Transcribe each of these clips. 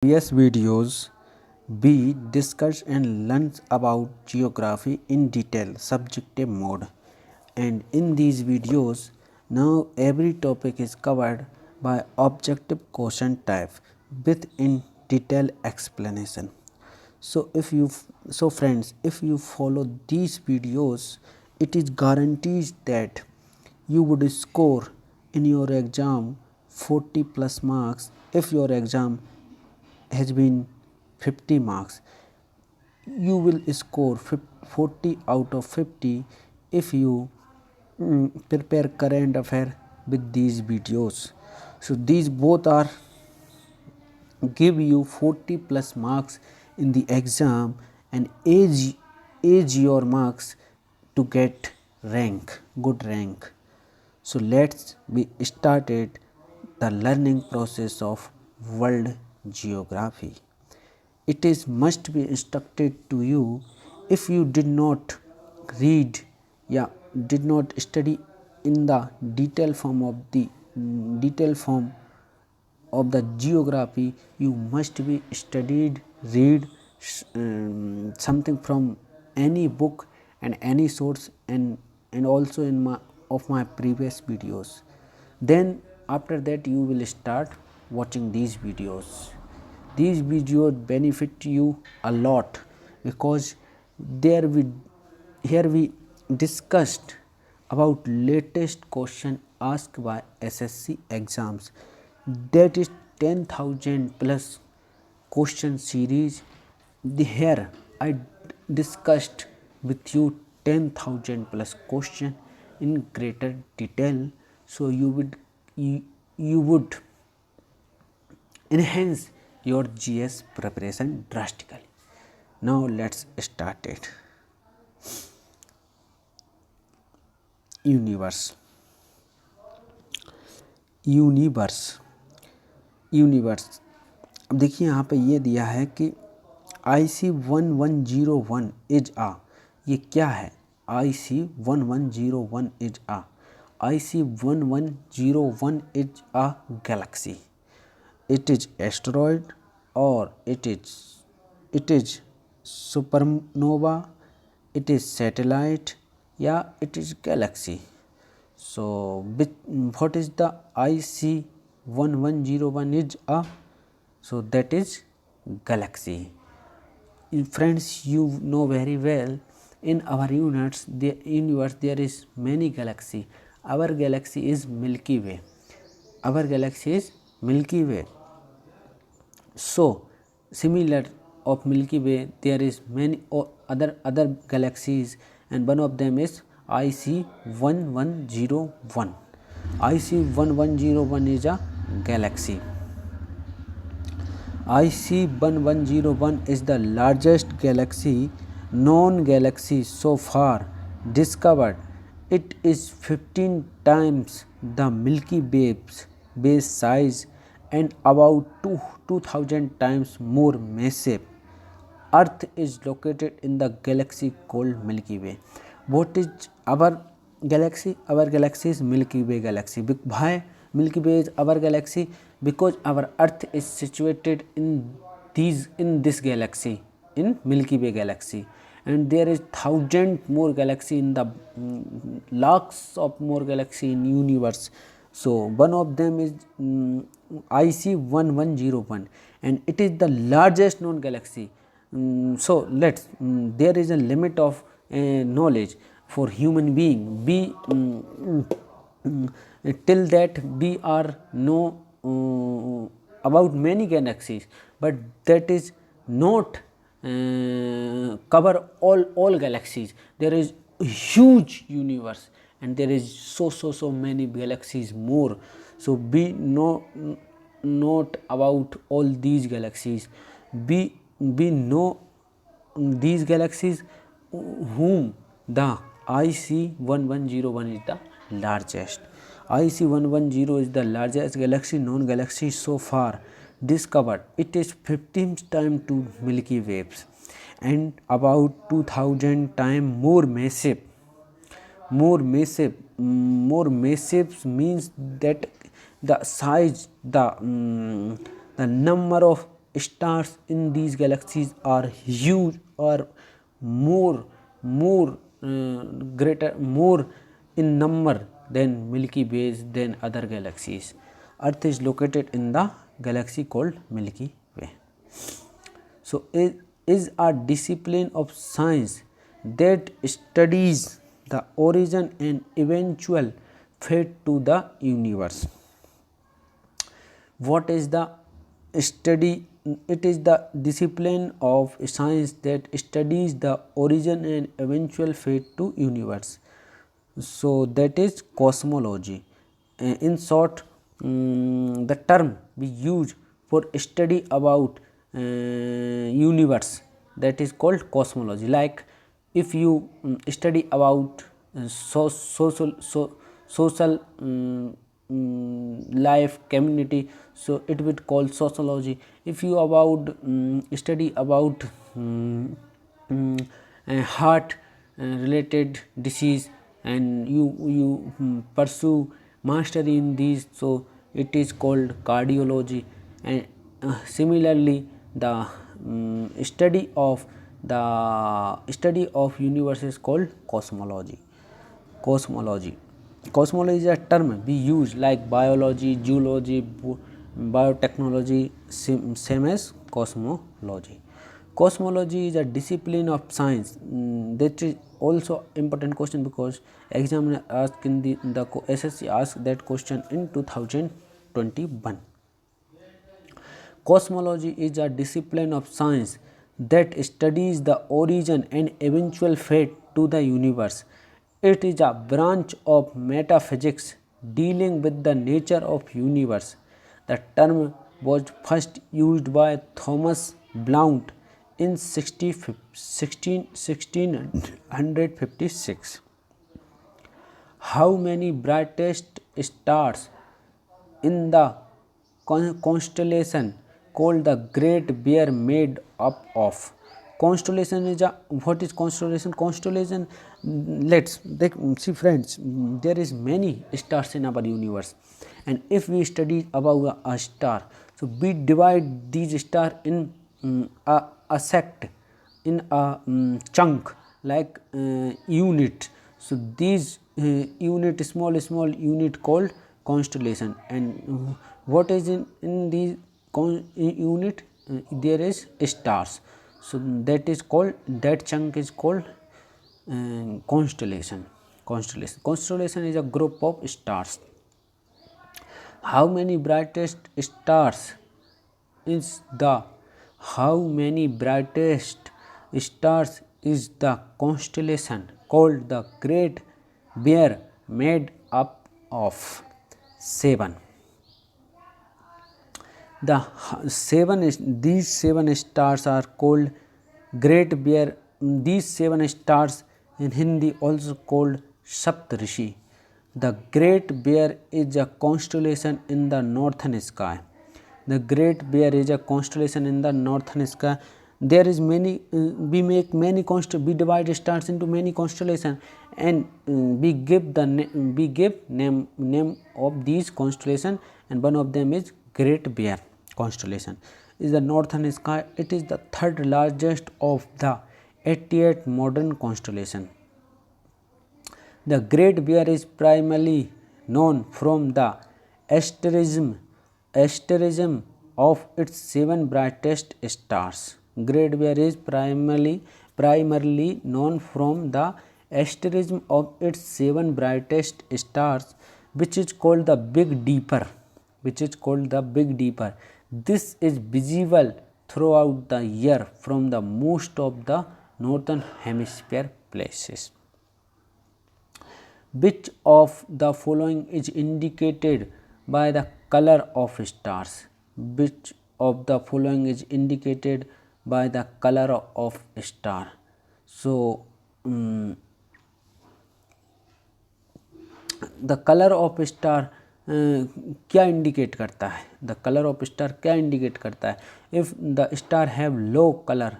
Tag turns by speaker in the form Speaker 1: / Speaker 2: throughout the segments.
Speaker 1: Previous videos, we discussed and learned about geography in detail, subjective mode, and in these videos, now every topic is covered by objective question type with in detail explanation. So friends, if you follow these videos, it is guaranteed that you would score in your exam 40 plus marks if your exam has been 50 marks. You will score 40 out of 50 if you prepare current affair with these videos. So these both are give you 40 plus marks in the exam and age your marks to get good rank. So let's be started the learning process of world geography. It is must be instructed to you if you did not read, did not study in the detail form of the detail form of the geography. You must be studied, read something from any book and any source, and also in my previous videos. Then after that you will start watching these videos. These videos benefit you a lot because there we here we discussed about latest question asked by SSC exams, that is 10,000 plus question series. Here I discussed with you 10,000 plus question in greater detail, so you would enhance your GS preparation drastically. Now let's start it. Universe. Universe अब देखिए यहाँ पे ये दिया है कि IC1101 is आ, ये क्या है? IC1101 is a, IC1101 is a galaxy. It is asteroid or it is supernova, it is satellite, it is galaxy. So what is the IC1101 is a? So that is galaxy. Friends, you know very well, in our universe there is many galaxy. Our galaxy is Milky Way. So similar of Milky Way, there is many other galaxies, and one of them is IC1101. IC1101 is a galaxy. IC1101 is the largest known galaxy so far discovered. It is 15 times the Milky Way's base size and about 2000 times more massive. Earth is located in the galaxy called Milky Way. What is our galaxy? Our galaxy is Milky Way galaxy. Why Milky Way is our galaxy? Because our Earth is situated in this galaxy, in Milky Way galaxy, and there is thousand more galaxy in the lakhs of more galaxy in universe. So one of them is IC1101, and it is the largest known galaxy. So there is a limit of knowledge for human being. Till that we are know about many galaxies, but that is not cover all galaxies. There is a huge universe and there is so many galaxies more. So we know not about all these galaxies. We know these galaxies whom the IC1101 is the largest. IC1101 is the largest known galaxy so far discovered. It is 15 times to Milky Way and about 2000 times more massive. More massive means that the size, the number of stars in these galaxies are huge or more greater, more in number than Milky Ways than other galaxies. Earth is located in the galaxy called Milky Way. So, is a discipline of science that studies the origin and eventual fate to the universe. What is the study? It is the discipline of science that studies the origin and eventual fate to universe. So, that is cosmology. In short, the term we use for study about universe, that is called cosmology. Like if you study about social life community, so it will call sociology. If you about study about heart related disease and you pursue mastery in these, so it is called cardiology. And similarly the study of universe is called cosmology. Cosmology is a term we use like biology, geology, biotechnology, same as cosmology. Cosmology is a discipline of science. That is also important question because examiner asked in the SSC asked that question in 2021. Cosmology is a discipline of science that studies the origin and eventual fate to the universe. It is a branch of metaphysics dealing with the nature of universe. The term was first used by Thomas Blount in 1656. How many brightest stars in the constellation called the Great Bear made up of? Constellation is a, what is constellation? Constellation, let's see friends, there is many stars in our universe, and if we study about a star, so we divide these stars in a sect, in a chunk like unit. So these unit, small unit called constellation, and what is in the unit? There is stars. So that is called, that chunk is called constellation. Constellation is a group of stars. How many brightest stars is the constellation called the Great Bear made up of? 7. These 7 stars are called Great Bear. These 7 stars in Hindi also called Saptarishi. The Great Bear is a constellation in the northern sky. The Great Bear is a constellation in the northern sky. There is many, we make many we divide stars into many constellations, and we give name of these constellations, and one of them is Great Bear constellation. Is the northern sky. It is the third largest of the 88 modern constellation. The Great Bear is primarily known from the asterism of its 7 brightest stars. Great Bear is primarily known from the asterism of its 7 brightest stars, which is called the Big Dipper. This is visible throughout the year from the most of the northern hemisphere places. Which of the following is indicated by the color of stars? Which of the following is indicated by the color of star? So the color of star क्या indicate करता है? The colour of star क्या indicate करता है? If the star have low colour,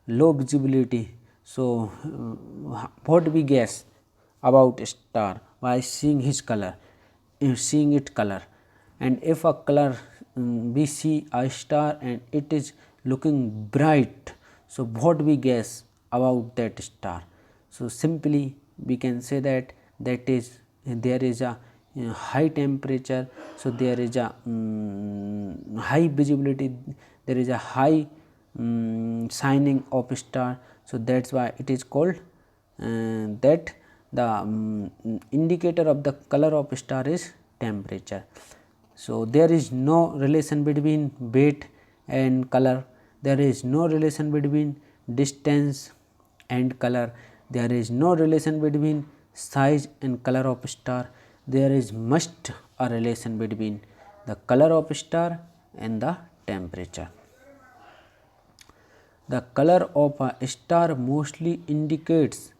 Speaker 1: low visibility, so what we guess about star by seeing his color, seeing its color, and if a color we see a star and it is looking bright, so what we guess about that star? So simply we can say that there is a high temperature, so there is a high visibility, there is a high shining of star, so that's why it is called that the indicator of the color of star is temperature. So there is no relation between weight and color, there is no relation between distance and color, there is no relation between size and color of star, there is must a relation between the color of star and the temperature. The color of a star mostly indicates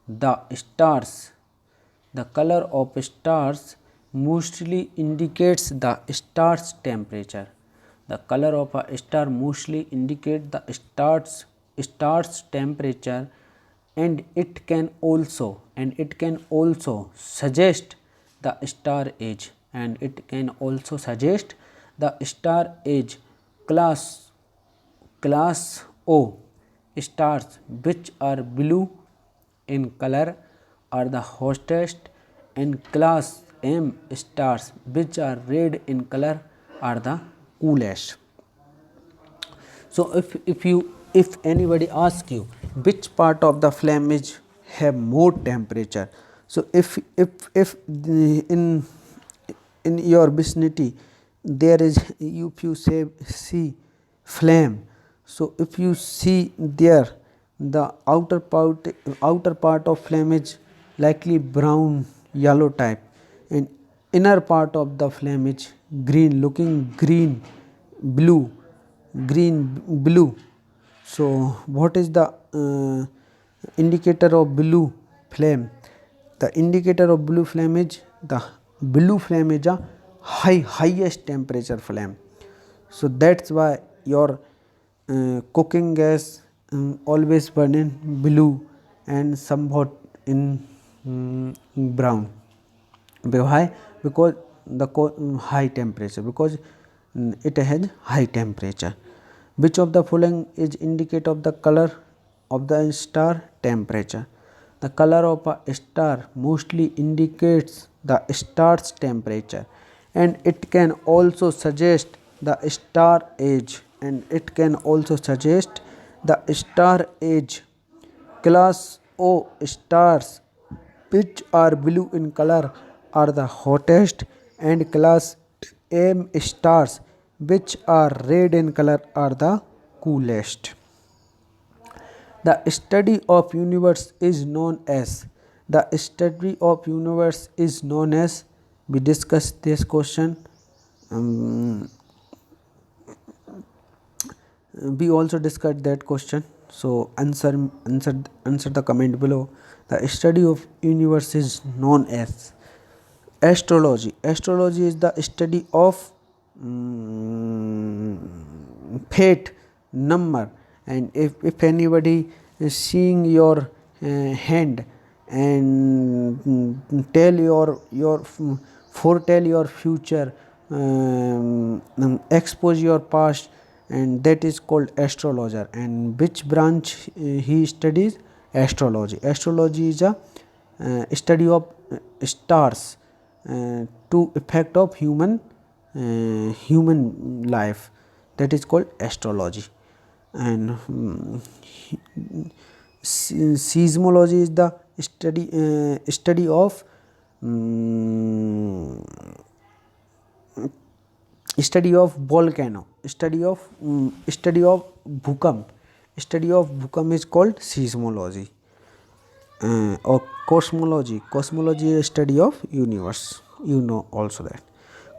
Speaker 1: the stars. The color of stars mostly indicates the star's temperature. The color of a star mostly indicates the star's temperature, and it can also suggest the star age, and it can also suggest the star age. Class O stars, which are blue in color, are the hottest, and class M stars, which are red in color, are the coolest. So if anybody asks you which part of the flammage have more temperature, so if in your vicinity there is, if you say see flame, so if you see there the outer part of flame is likely brown yellow type, and inner part of the flame is green, looking green blue. So what is the indicator of blue flame? The indicator of blue flame is the blue flame is a highest temperature flame. So that's why your cooking gas always burn in blue and somewhat in brown. Why? Because the high temperature, because it has high temperature. Which of the following is indicate of the color of the star? Temperature. The color of a star mostly indicates the star's temperature, and it can also suggest the star age, and it can also suggest the star age. Class O stars, which are blue in color, are the hottest, and class M stars, which are red in color, are the coolest. The study of universe is known as, we discussed this question, we also discussed that question. So answer the comment below. The study of universe is known as astrology. Astrology is the study of fate, number, and if anybody is seeing your hand and foretell your future, expose your past, and that is called astrologer. And which branch he studies? Astrology. Astrology is a study of stars to effect of human life, that is called astrology. And seismology is the study of volcano, study of bhukamp. Study of bhukamp is called seismology. Or cosmology. Cosmology is study of universe, you know also that.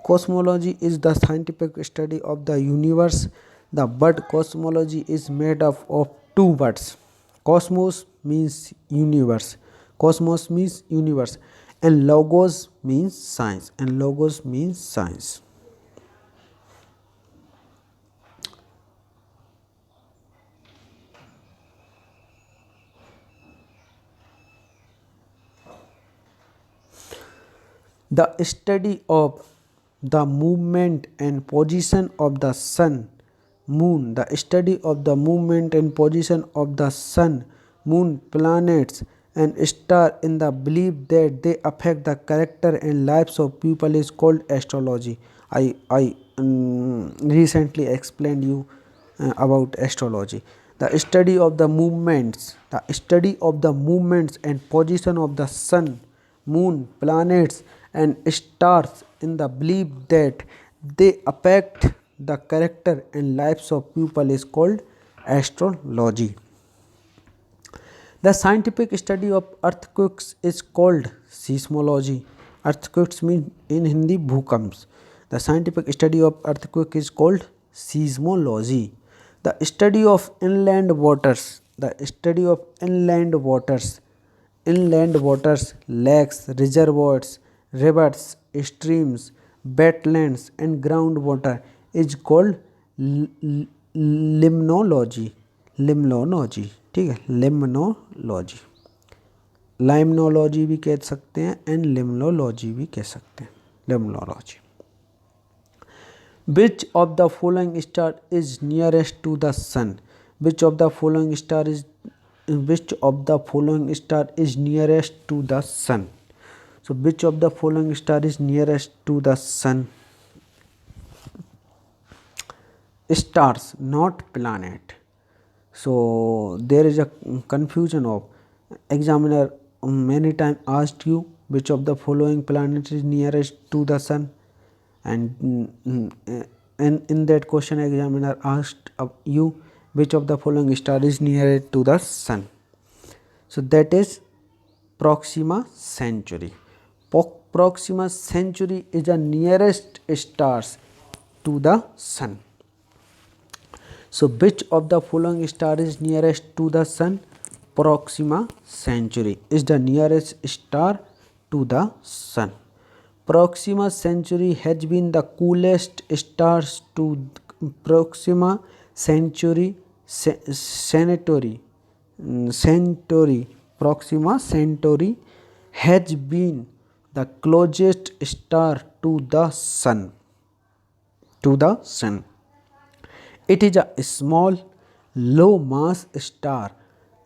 Speaker 1: Cosmology is the scientific study of the universe. The word cosmology is made up of two words. Cosmos means universe, and logos means science, The study of the movement and position of the sun, moon. The study of the movement and position of the sun, moon, planets and stars in the belief that they affect the character and lives of people is called astrology. I recently explained you about astrology. The study of the movements and position of the sun, moon, planets and stars in the belief that they affect the character and lives of people is called astrology. The scientific study of earthquakes is called seismology. Earthquakes mean in Hindi bhukamps. The scientific study of earthquake is called seismology. The study of inland waters. The study of inland waters, lakes, reservoirs, rivers, streams, wetlands and groundwater is called limnology. ठीक है, limnology, लाइमनोलॉजी भी कह सकते हैं and limnology भी कह सकते हैं, limnology. Which of the following star is nearest to the sun? Which of the following star is nearest to the sun? So which of the following star is nearest to the sun? Stars, not planet. So there is a confusion of examiner many times asked you which of the following planets is nearest to the sun, and in that question examiner asked you which of the following star is nearest to the sun. So that is Proxima Centauri. Proxima Centauri is the nearest stars to the sun. So which of the following star is nearest to the sun? Proxima Centauri is the nearest star to the sun. Proxima Centauri has been the coolest stars to Proxima Centauri. Proxima Centauri has been the closest star to the sun. It is a small, low-mass star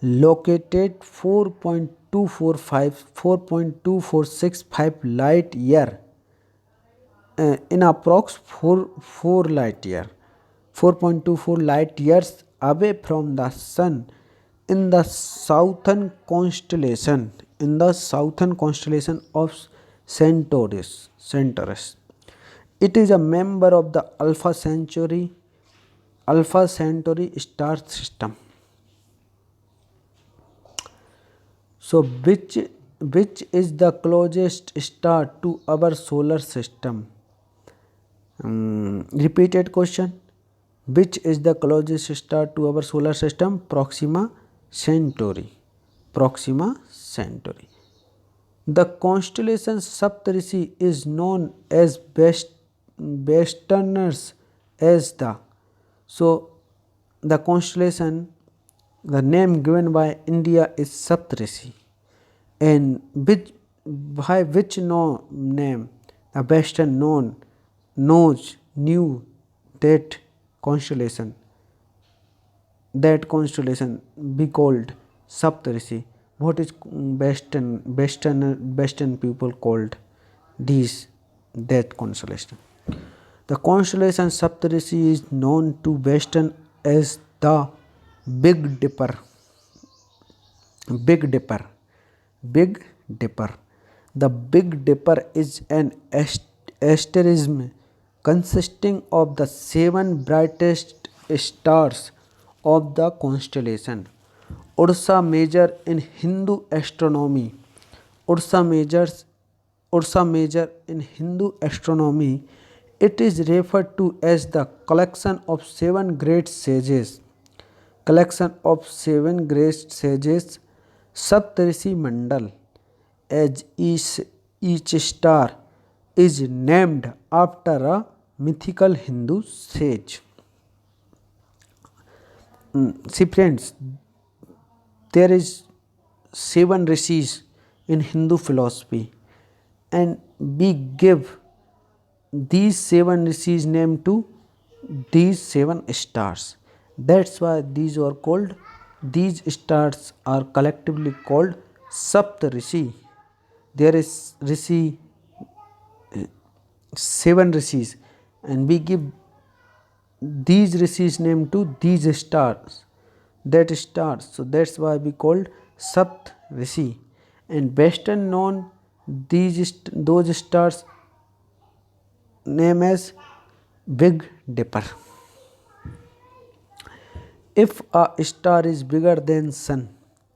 Speaker 1: located 4.265 light year in approx 4 light year, 4.24 light years away from the sun in the southern constellation of Centaurus. It is a member of the Alpha Centauri star system. So which is the closest star to our solar system? Repeated question. Which is the closest star to our solar system? Proxima Centauri. The constellation Saptarishi is known as Westerners as the. So the constellation, the name given by India is Saptarishi, and by which name the Western knew that constellation be called Saptarishi. What is Western people called that constellation? The constellation Saptarishi is known to Western as the Big Dipper. The Big Dipper is an asterism consisting of the 7 brightest stars of the constellation Ursa Major in Hindu astronomy. It is referred to as the collection of 7 great sages. Saptarishi Mandal, as each star is named after a mythical Hindu sage. See friends, there is 7 rishis in Hindu philosophy, and we give these 7 rishis named to these 7 stars. That's why these stars are collectively called Sapt Rishi. There is Rishi, 7 rishis, and we give these rishis name to these stars, so that's why we called Sapt Rishi. And western known those stars name as Big Dipper. If a star is bigger than sun,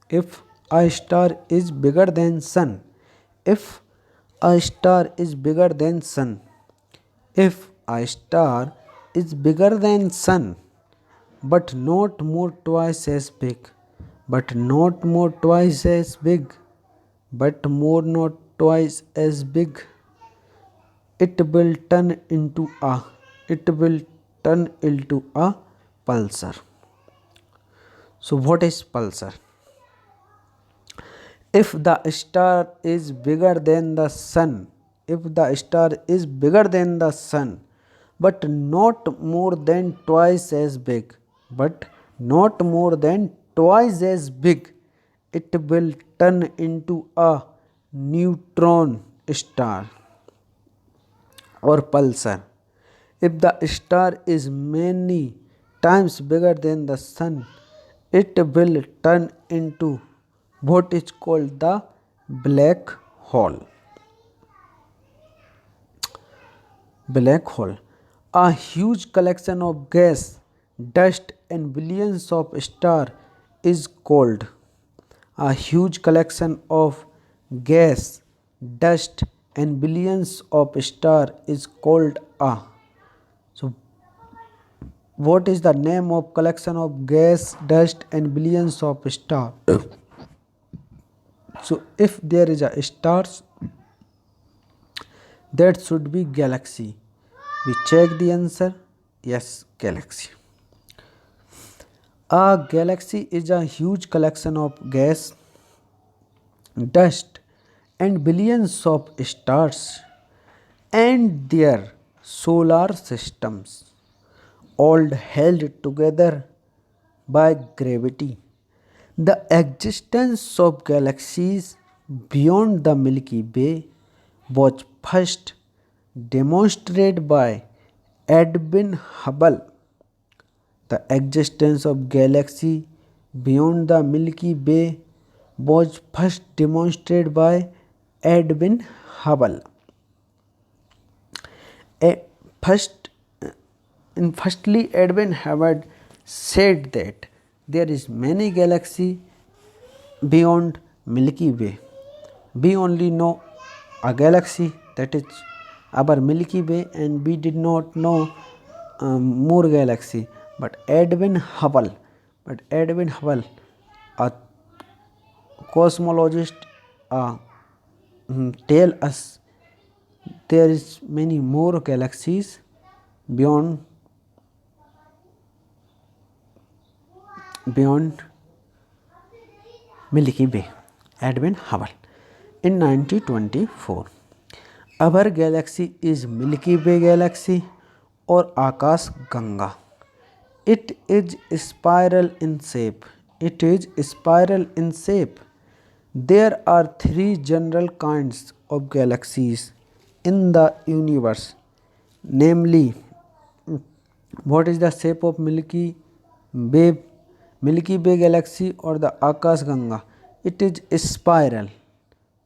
Speaker 1: if a star is bigger than sun, if a star is bigger than sun, if a star is bigger than sun, but not more twice as big, but not more twice as big, but more not twice as big, it will turn into a it will turn into a pulsar. So what is pulsar? If the star is bigger than the sun, if the star is bigger than the sun, but not more than twice as big, but not more than twice as big, it will turn into a neutron star or pulsar. If the star is many times bigger than the sun, it will turn into what is called the black hole. Black hole, a huge collection of gas, dust and billions of stars is called. A huge collection of gas, dust and billions of stars is called a. So what is the name of collection of gas, dust and billions of stars? So if there is a stars, that should be galaxy. We check the answer. Yes, galaxy. A galaxy is a huge collection of gas, dust and billions of stars and their solar systems, all held together by gravity. The existence of galaxies beyond the Milky Way was first demonstrated by Edwin Hubble. The existence of galaxy beyond the Milky Way was first demonstrated by Edwin Hubble. Firstly, Edwin Hubble said that there is many galaxy beyond Milky Way. We only know a galaxy, that is our Milky Way, and we did not know more galaxy. But Edwin Hubble, a cosmologist, tell us there is many more galaxies beyond Milky Way. Edwin Hubble in 1924. Our galaxy is Milky Way galaxy or Akash Ganga. It is spiral in shape. It is spiral in shape. There are 3 general kinds of galaxies in the universe. Namely, what is the shape of Milky Way galaxy or the Akash Ganga? It is spiral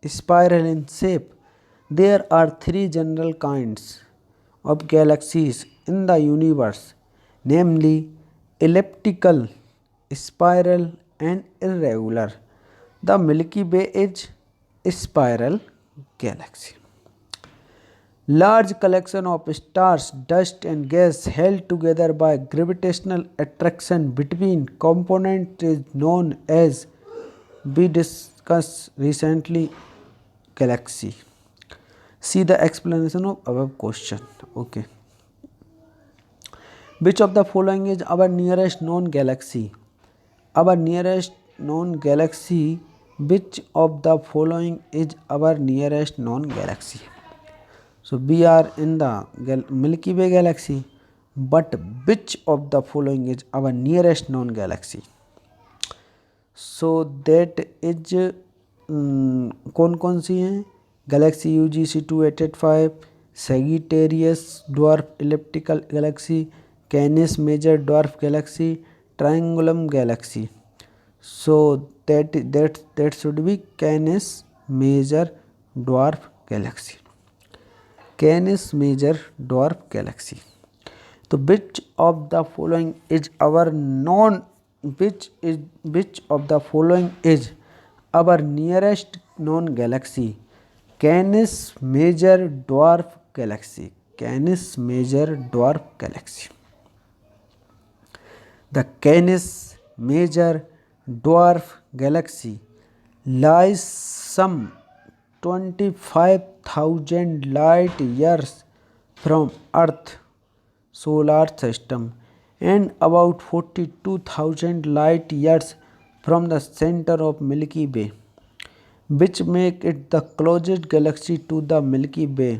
Speaker 1: in shape. There are 3 general kinds of galaxies in the universe, namely elliptical, spiral and irregular. The Milky Way is a spiral galaxy. Large collection of stars, dust and gas held together by gravitational attraction between components is known as, we discussed recently, galaxy. See the explanation of above question. Okay. Which of the following is our nearest known galaxy? Our nearest known galaxy. Which of the following is our nearest known galaxy? So we are in the Milky Way galaxy. But which of the following is our nearest known galaxy? So that is कौन कौन सी हैं? Galaxy UGC 2885, Sagittarius dwarf elliptical galaxy, Canis Major dwarf galaxy, Triangulum galaxy. So that should be Canis Major Dwarf Galaxy. Canis Major Dwarf Galaxy. So which of the following is our nearest known galaxy? Canis Major Dwarf Galaxy. Canis Major Dwarf Galaxy. The Canis Major Dwarf Galaxy lies some 25,000 light years from Earth solar system and about 42,000 light years from the center of Milky Way, which make it the closest galaxy to the Milky Way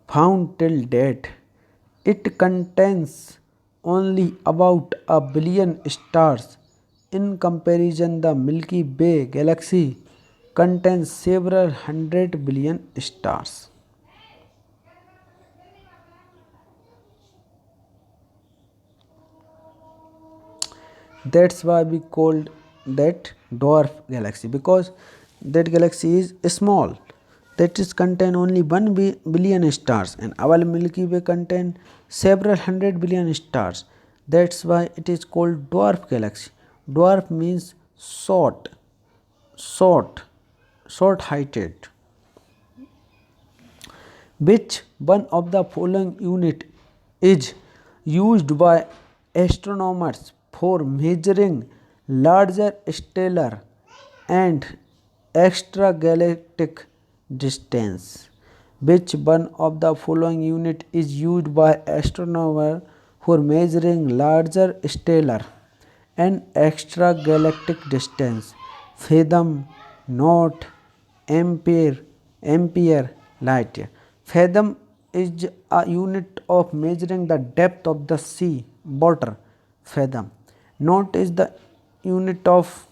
Speaker 1: found till date. It contains only about a billion stars. In comparison, the Milky Way galaxy contains several hundred billion stars. That's why we called that dwarf galaxy, because that galaxy is small. That is contain only 1 billion stars, and our Milky Way contain several hundred billion stars. That's why it is called dwarf galaxy. Dwarf means short heighted. Which one of the following unit is used by astronomers for measuring larger stellar and extragalactic distance? Which one of the following unit is used by astronomers for measuring larger stellar and extragalactic distance? Fathom, knot, ampere, light year. Fathom is a unit of measuring the depth of the sea water. Fathom. Knot is the unit of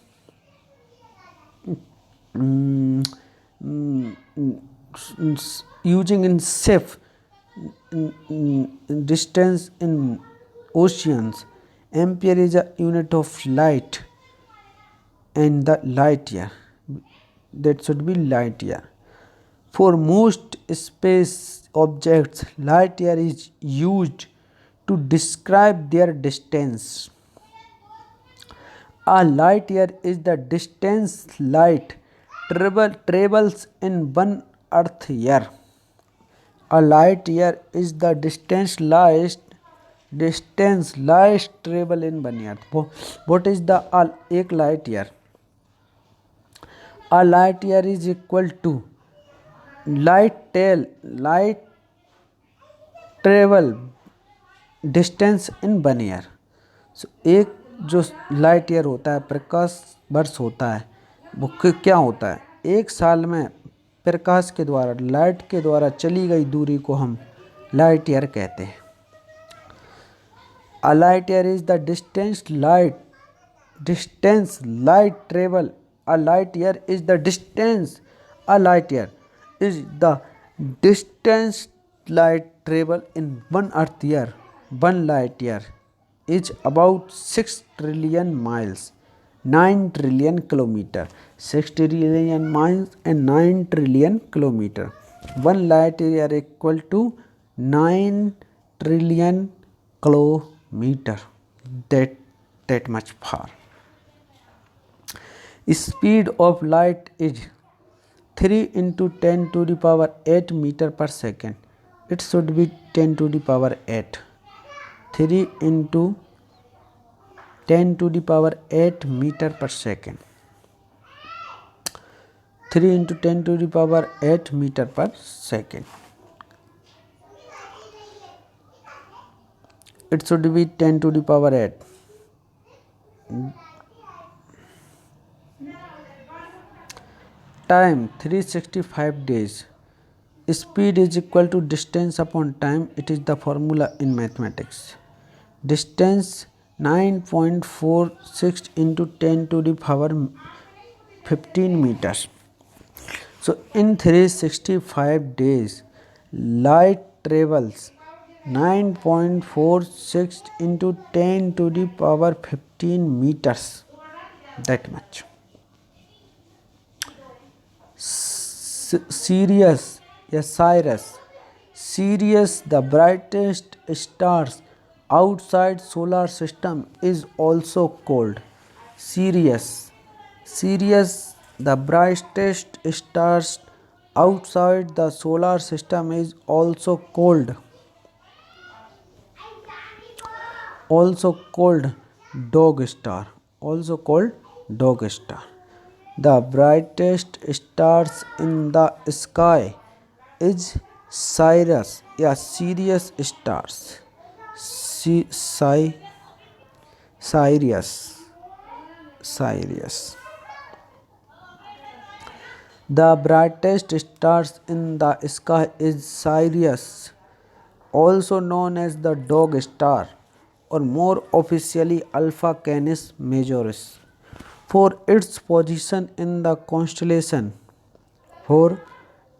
Speaker 1: using in safe distance in oceans. Ampere is a unit of light, and the light year, that should be light year. For most space objects, light year is used to describe their distance. A light year is the distance light travels in 1 Earth year. A light year is the distance light travel in 1 year. What is the एक light year? A light year is equal to light travel distance in 1 year. So एक जो light year होता है, प्रकाश वर्ष होता है, वो क्या होता है? एक साल में प्रकाश के द्वारा, लाइट के द्वारा चली गई दूरी को हम लाइट ईयर कहते हैं. A light year is the distance light travel. A light year is the distance light travel in 1 Earth year. 1 light year is about 6 trillion miles, 9 trillion kilometer. 6 trillion miles and 9 trillion kilometer. 1 light year equal to 9 trillion kilometer. That much far. Speed of light is 3 into 10 to the power 8 meter per second. It should be 10 to the power 8. 3 into 10 to the power 8 meter per second. 3 into 10 to the power 8 meter per second. It should be 10 to the power 8. Time 365 days. Speed is equal to distance upon time. It is the formula in mathematics. Distance 9.46 into 10 to the power 15 meters. So in 365 days, light travels 9.46 into 10 to the power 15 meters. That much. Sirius, yes, Sirius. Sirius, the brightest stars outside solar system, is also called Sirius. Sirius, the brightest stars outside the solar system, is also called dog star. Also called dog star. The brightest stars in the sky is Sirius. Yeah, Sirius stars. Sirius. Sirius. The brightest stars in the sky is Sirius, also known as the dog star, or more officially Alpha Canis Majoris, for its position in the constellation. For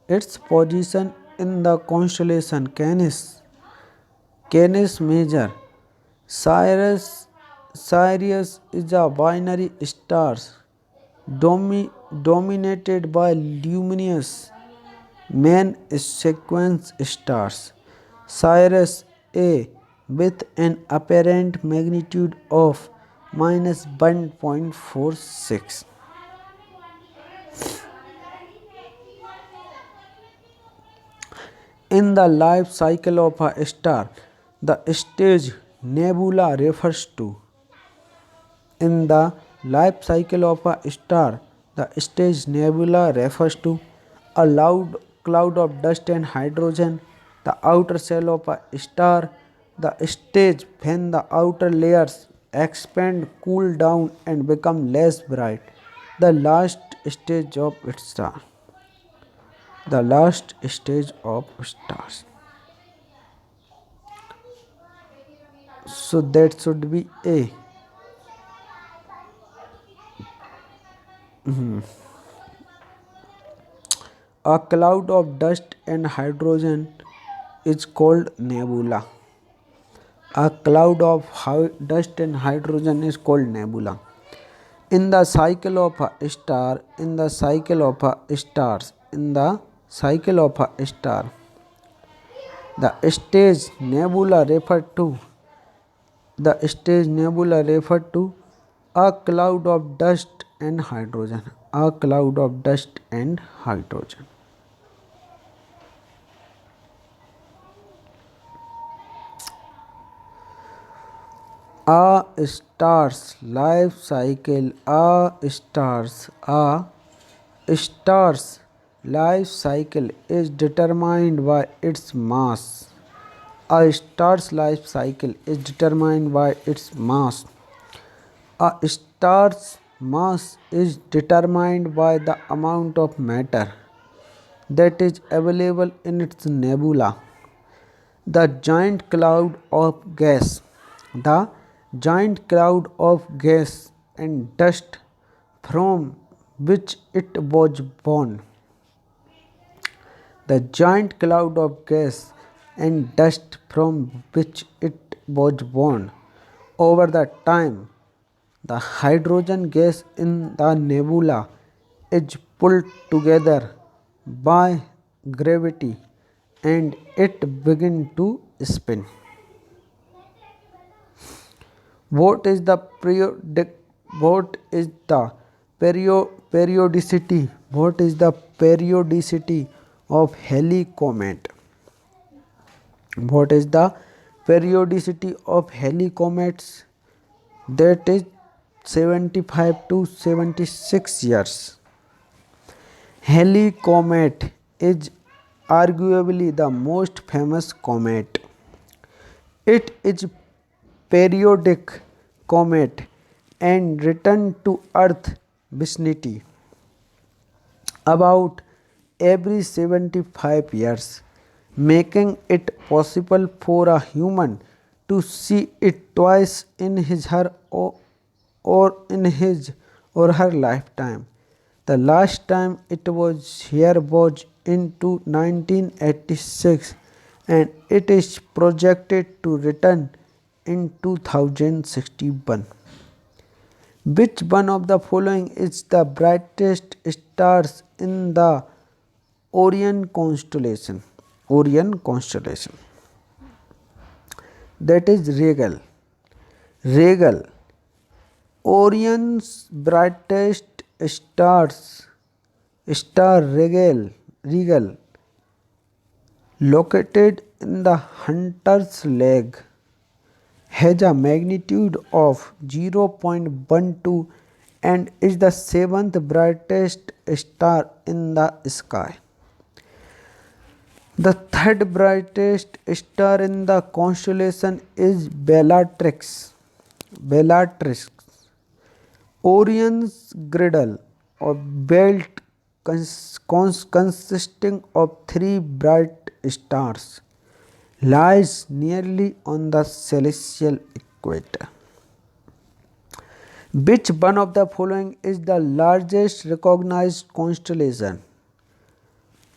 Speaker 1: its position in the constellation Canis Major. Sirius is a binary star dominated by luminous main sequence stars. Sirius A, with an apparent magnitude of minus 1.46. In the life cycle of a star, the stage nebula refers to. In the life cycle of a star, the stage nebula refers to a loud cloud of dust and hydrogen, the outer shell of a star, the stage when the outer layers expand, cool down, and become less bright, the last stage of its star. The last stage of stars. So that should be A. A cloud of dust and hydrogen is called nebula. A cloud of dust and hydrogen is called nebula. In the cycle of a star, the stage nebula referred to a cloud of dust and hydrogen. A cloud of dust and hydrogen. A star's life cycle. A star's life cycle is determined by its mass. A star's life cycle is determined by its mass. A star's mass is determined by the amount of matter that is available in its nebula. The giant cloud of gas. The giant cloud of gas and dust from which it was born. The giant cloud of gas and dust from which it was born. Over the time, the hydrogen gas in the nebula is pulled together by gravity and it begins to spin. What is the periodicity? What is the periodicity of Halley comet? What is the periodicity of Halley comets? That is 75 to 76 years. Halley comet is arguably the most famous comet. It is periodic comet and returned to Earth vicinity about every 75 years, making it possible for a human to see it twice in his her or in his or her lifetime. The last time it was here was into 1986 and it is projected to return in 2061. Which one of the following is the brightest stars in the Orion constellation? Orion constellation. That is Regal. Regal. Orion's brightest star Regal, located in the Hunter's Leg, has a magnitude of 0.12 and is the seventh brightest star in the sky. The third brightest star in the constellation is Bellatrix. Bellatrix. Orion's girdle or belt consisting of three bright stars lies nearly on the celestial equator. Which one of the following is the largest recognized constellation?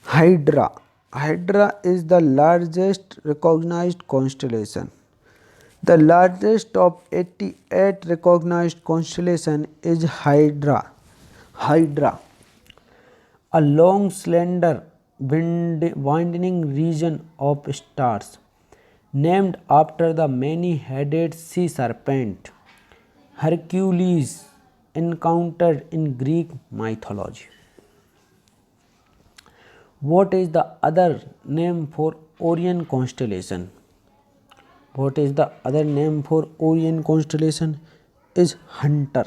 Speaker 1: Hydra. Hydra is the largest recognized constellation. The largest of 88 recognized constellation is Hydra. Hydra, a long, slender, winding region of stars, named after the many-headed sea serpent Hercules encountered in Greek mythology. What is the other name for Orion constellation? What is the other name for Orion constellation? Is Hunter.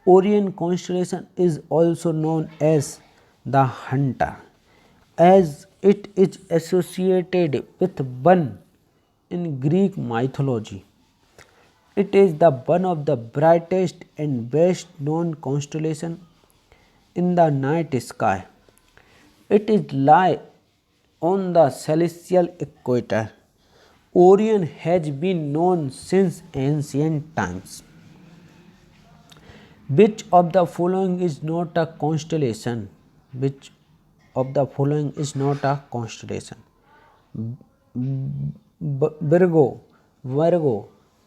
Speaker 1: Orion constellation is also known as the Hunter, as it is associated with one in Greek mythology. It is the one of the brightest and best known constellation in the night sky. It is lie on the celestial equator. Orion has been known since ancient times. Which of the following is not a constellation? Which of the following is not a constellation? Virgo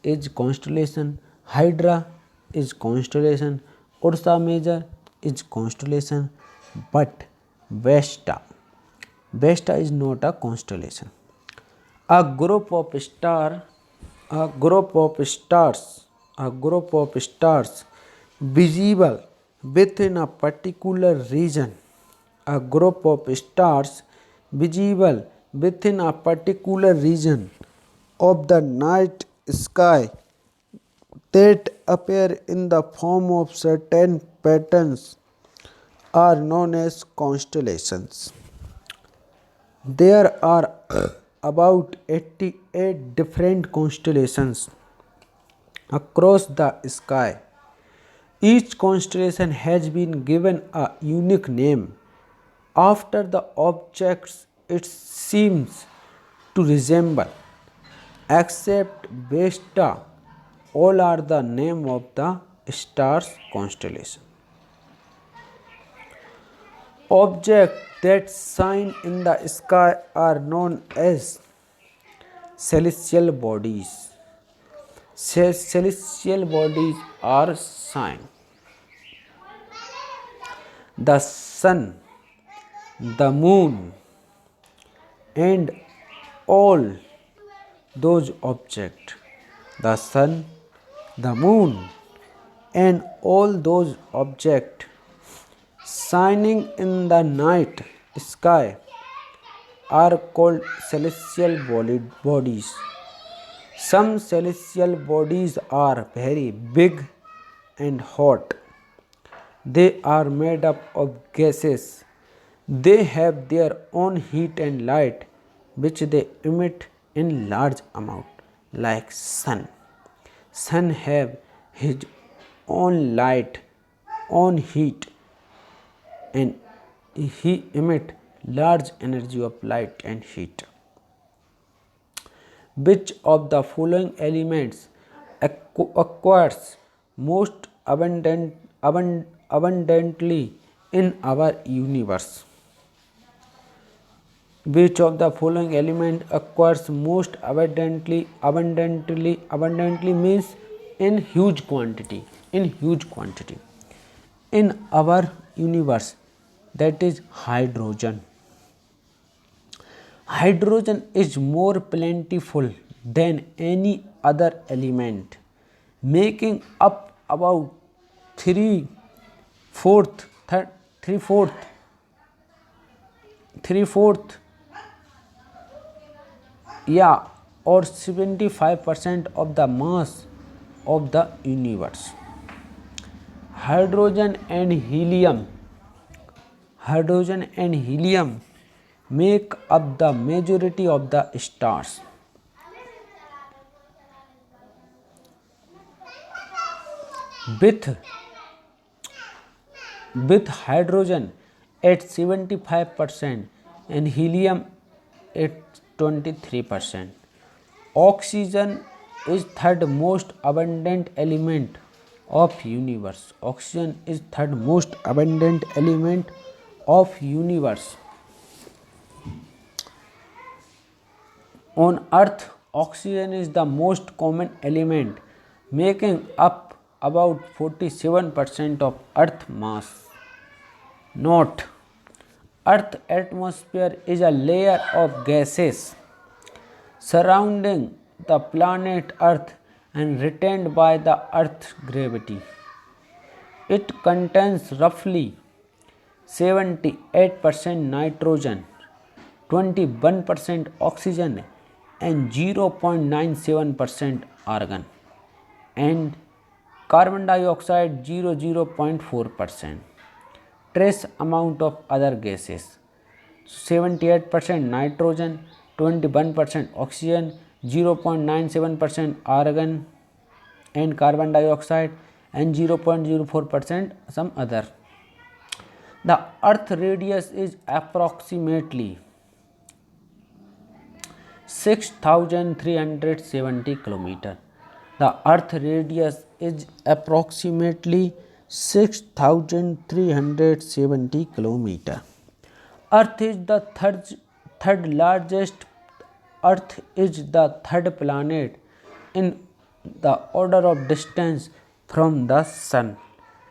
Speaker 1: is constellation. Hydra is constellation. Ursa Major is constellation. But Vesta is not a constellation. A group of stars visible within a particular region. A group of stars visible within a particular region of the night sky that appear in the form of certain patterns are known as constellations. There are about 88 different constellations across the sky. Each constellation has been given a unique name after the objects it seems to resemble. Except Vesta, all are the name of the stars constellation. Objects that shine in the sky are known as celestial bodies. Celestial bodies are shine. The sun, the moon, and all those objects. The sun, the moon, and all those objects shining in the night sky are called celestial bodies. Some celestial bodies are very big and hot. They are made up of gases. They have their own heat and light which they emit in large amount, like sun. Sun have his own light, own heat, and he emit large energy of light and heat. Which of the following elements occurs most abundantly in our universe? Which of the following element occurs most abundantly means in huge quantity in our universe, that is hydrogen. Hydrogen is more plentiful than any other element, making up about three fourth or 75% of the mass of the universe. Hydrogen and helium make up the majority of the stars. With hydrogen at 75% and helium at 23%. Oxygen is third most abundant element of universe. Oxygen is third most abundant element of universe. On Earth, oxygen is the most common element, making up about 47% of Earth mass. Note: Earth's atmosphere is a layer of gases surrounding the planet Earth and retained by the Earth's gravity. It contains roughly 78% nitrogen, 21% oxygen and 0.97% argon, and carbon dioxide 0.4%. Trace amount of other gases: 78% nitrogen, 21% oxygen, 0.97% argon and carbon dioxide, and 0.04% some other. The Earth radius is approximately 6,370 km. The Earth radius is approximately 6,370 km. Earth is the third largest. Earth is the third planet in the order of distance from the Sun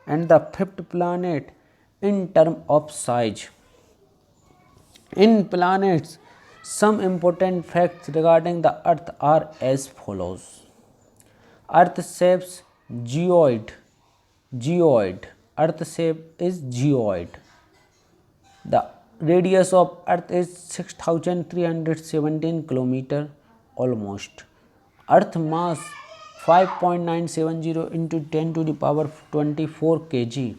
Speaker 1: and the fifth planet in terms of size. In planets, some important facts regarding the Earth are as follows. Earth shapes geoid. Earth shape is geoid. The radius of Earth is 6,317 km almost. Earth mass 5.970 into 10 to the power 24 kg.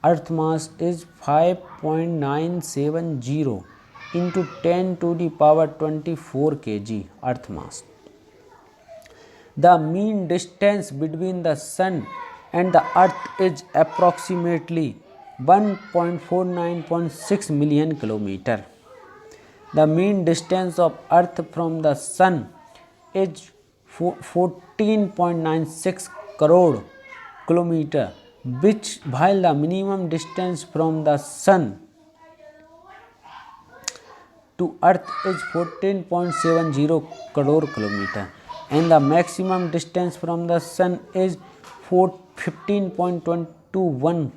Speaker 1: Earth mass is 5.970 into 10 to the power 24 kg Earth mass. The mean distance between the Sun and the Earth is approximately 1.49.6 million km. The mean distance of Earth from the Sun is 14.96 crore km, which while the minimum distance from the Sun to Earth is 14.70 crore km and the maximum distance from the Sun is 15.21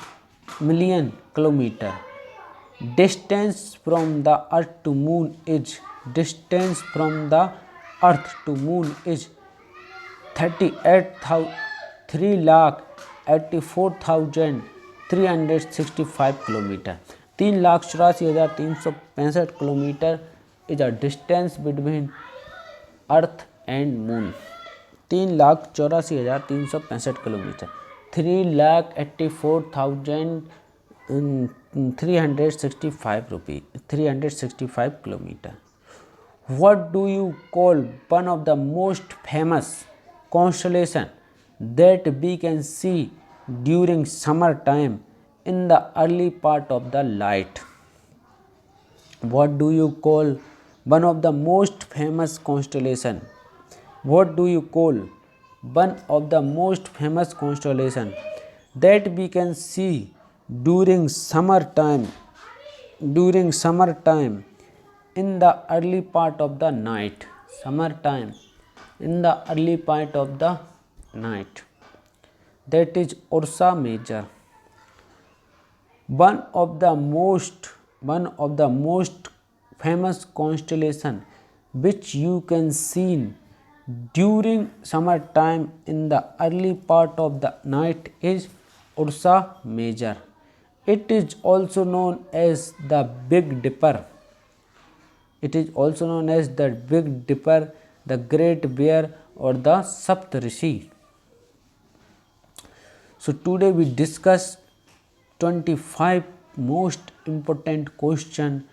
Speaker 1: million km. Distance from the Earth to Moon is 3,84,365 km. 3,84,365 km is the distance between Earth and Moon. 3,84,365 km. 3,84,365 km. What do you call one of the most famous constellation that we can see during summer time in the early part of the night. What do you call one of the most famous constellation? What do you call one of the most famous constellation that we can see during summertime in the early part of the night? Summertime in the early part of the night, that is Ursa Major. One of the most famous constellation which you can see during summertime in the early part of the night is Ursa Major. It is also known as the Big Dipper. It is also known as the Big Dipper, the Great Bear, or the Saptarishi. So today we discuss 25 most important question.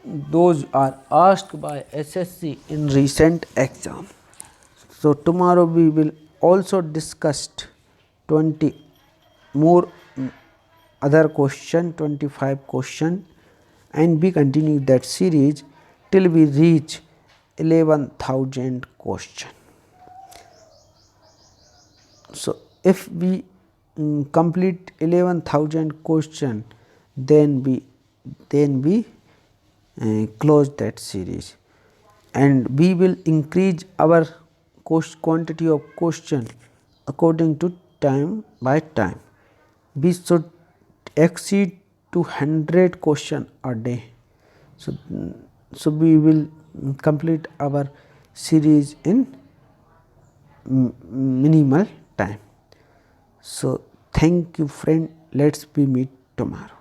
Speaker 1: Those are asked by SSC in recent exam. So tomorrow we will also discuss 20 more other question, 25 question, and we continue that series till we reach 11,000 question. So if we complete 11,000 question, then we close that series, and we will increase our quantity of question according to time by time. We should exceed to 100 question a day. So we will complete our series in minimal time. So thank you friend, let's be meet tomorrow.